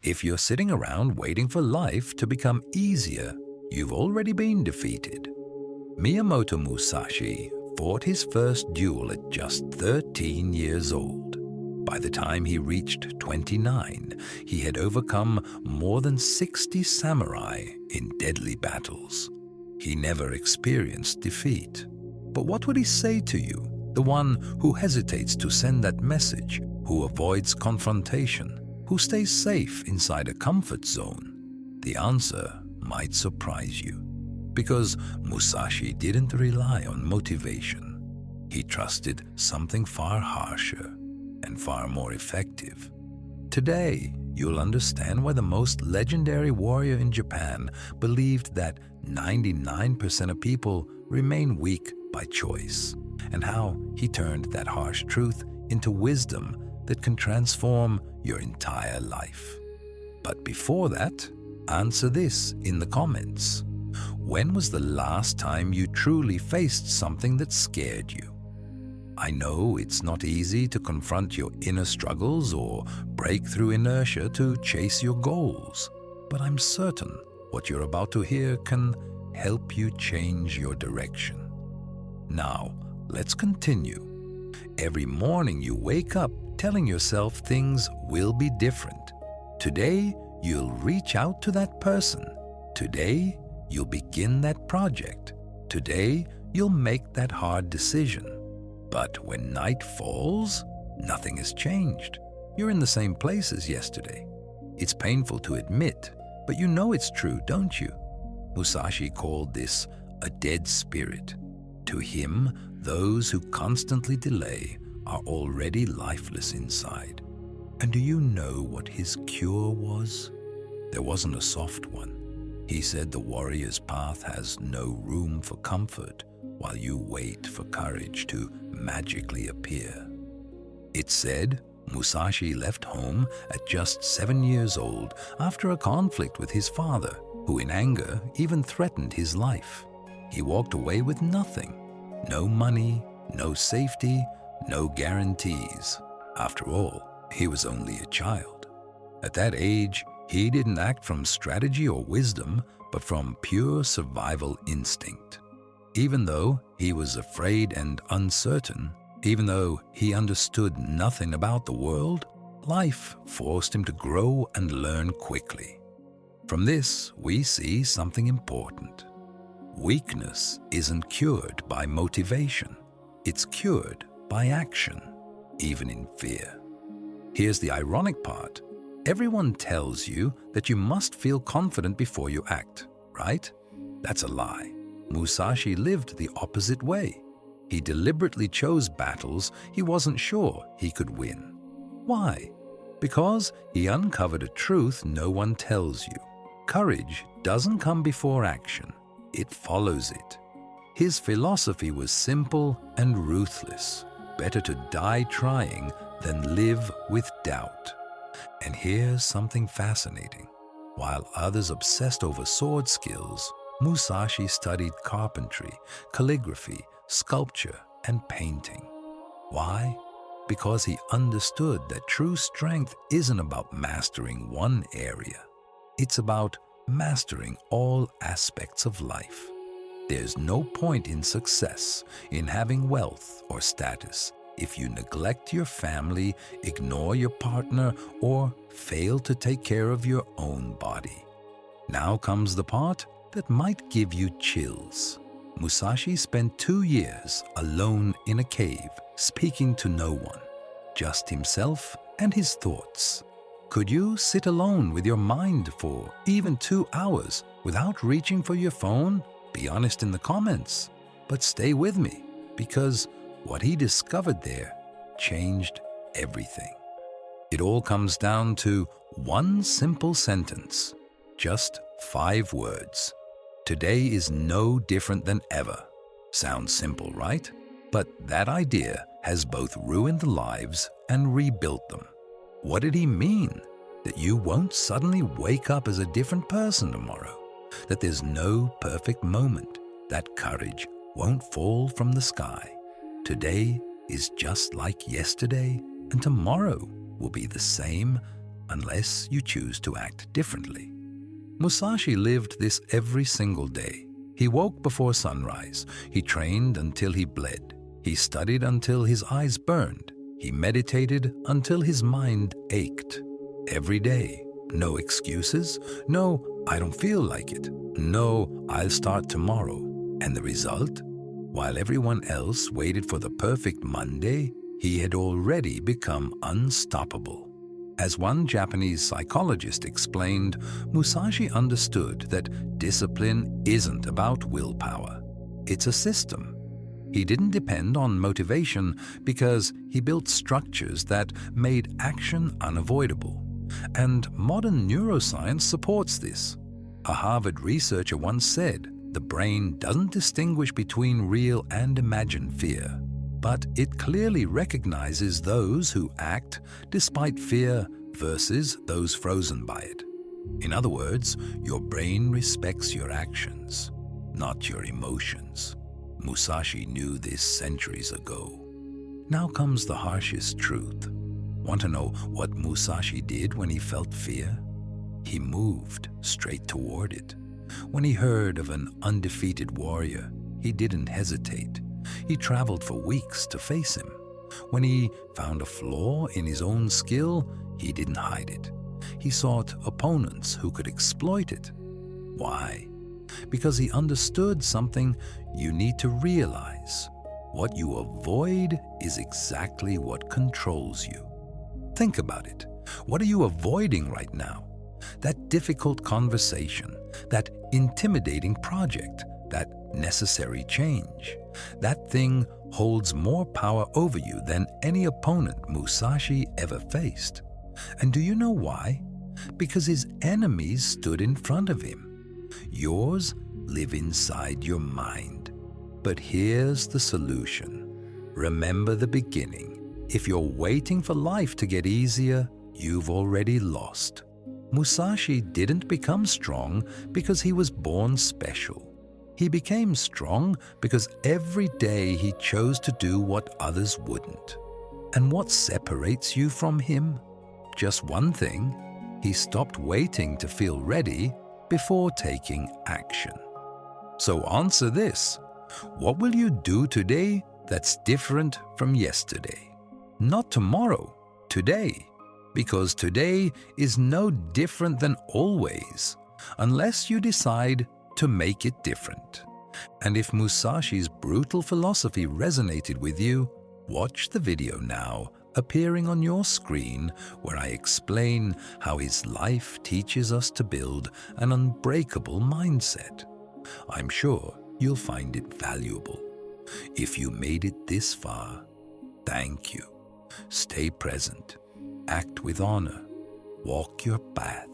If you're sitting around waiting for life to become easier, you've already been defeated. Miyamoto Musashi fought his first duel at just 13 years old. By the time he reached 29, he had overcome more than 60 samurai in deadly battles. He never experienced defeat. But what would he say to you, the one who hesitates to send that message, who avoids confrontation, who stays safe inside a comfort zone? The answer might surprise you, because Musashi didn't rely on motivation. He trusted something far harsher and far more effective. Today, you'll understand why the most legendary warrior in Japan believed that 99% of people remain weak by choice, and how he turned that harsh truth into wisdom that can transform your entire life. But before that, answer this in the comments. When was the last time you truly faced something that scared you? I know it's not easy to confront your inner struggles or break through inertia to chase your goals, but I'm certain what you're about to hear can help you change your direction. Now, let's continue. Every morning you wake up telling yourself things will be different. Today, you'll reach out to that person. Today, you'll begin that project. Today, you'll make that hard decision. But when night falls, nothing has changed. You're in the same place as yesterday. It's painful to admit, but you know it's true, don't you? Musashi called this a dead spirit. To him, those who constantly delay are already lifeless inside. And do you know what his cure was? There wasn't a soft one. He said the warrior's path has no room for comfort while you wait for courage to magically appear. It said Musashi left home at just 7 years old after a conflict with his father, who in anger even threatened his life. He walked away with nothing. No money, no safety, no guarantees. After all, he was only a child. At that age, he didn't act from strategy or wisdom, but from pure survival instinct. Even though he was afraid and uncertain, even though he understood nothing about the world, life forced him to grow and learn quickly. From this, we see something important. Weakness isn't cured by motivation. It's cured by action, even in fear. Here's the ironic part. Everyone tells you that you must feel confident before you act, right? That's a lie. Musashi lived the opposite way. He deliberately chose battles he wasn't sure he could win. Why? Because he uncovered a truth no one tells you. Courage doesn't come before action. It follows it. His philosophy was simple and ruthless. Better to die trying than live with doubt. And here's something fascinating. While others obsessed over sword skills, Musashi studied carpentry, calligraphy, sculpture, and painting. Why? Because he understood that true strength isn't about mastering one area. It's about mastering all aspects of life. There's no point in success, in having wealth or status, if you neglect your family, ignore your partner, or fail to take care of your own body. Now comes the part that might give you chills. Musashi spent 2 years alone in a cave, speaking to no one, just himself and his thoughts. Could you sit alone with your mind for even 2 hours without reaching for your phone? Be honest in the comments, but stay with me, because what he discovered there changed everything. It all comes down to one simple sentence, just 5 words. Today is no different than ever. Sounds simple, right? But that idea has both ruined lives and rebuilt them. What did he mean? That you won't suddenly wake up as a different person tomorrow. That there's no perfect moment. That courage won't fall from the sky. Today is just like yesterday, and tomorrow will be the same unless you choose to act differently. Musashi lived this every single day. He woke before sunrise. He trained until he bled. He studied until his eyes burned. He meditated until his mind ached. Every day. No excuses. No, I don't feel like it. No, I'll start tomorrow. And the result? While everyone else waited for the perfect Monday, he had already become unstoppable. As one Japanese psychologist explained, Musashi understood that discipline isn't about willpower. It's a system. He didn't depend on motivation because he built structures that made action unavoidable. And modern neuroscience supports this. A Harvard researcher once said, "The brain doesn't distinguish between real and imagined fear, but it clearly recognizes those who act despite fear versus those frozen by it." In other words, your brain respects your actions, not your emotions. Musashi knew this centuries ago. Now comes the harshest truth. Want to know what Musashi did when he felt fear? He moved straight toward it. When he heard of an undefeated warrior, he didn't hesitate. He traveled for weeks to face him. When he found a flaw in his own skill, he didn't hide it. He sought opponents who could exploit it. Why? Because he understood something you need to realize. What you avoid is exactly what controls you. Think about it. What are you avoiding right now? That difficult conversation, that intimidating project, that necessary change. That thing holds more power over you than any opponent Musashi ever faced. And do you know why? Because his enemies stood in front of him. Yours live inside your mind. But here's the solution. Remember the beginning. If you're waiting for life to get easier, you've already lost. Musashi didn't become strong because he was born special. He became strong because every day he chose to do what others wouldn't. And what separates you from him? Just one thing. He stopped waiting to feel ready before taking action. So answer this. What will you do today that's different from yesterday? Not tomorrow, today. Because today is no different than always, unless you decide to make it different. And if Musashi's brutal philosophy resonated with you, watch the video now appearing on your screen where I explain how his life teaches us to build an unbreakable mindset. I'm sure you'll find it valuable. If you made it this far, thank you. Stay present, act with honor, walk your path.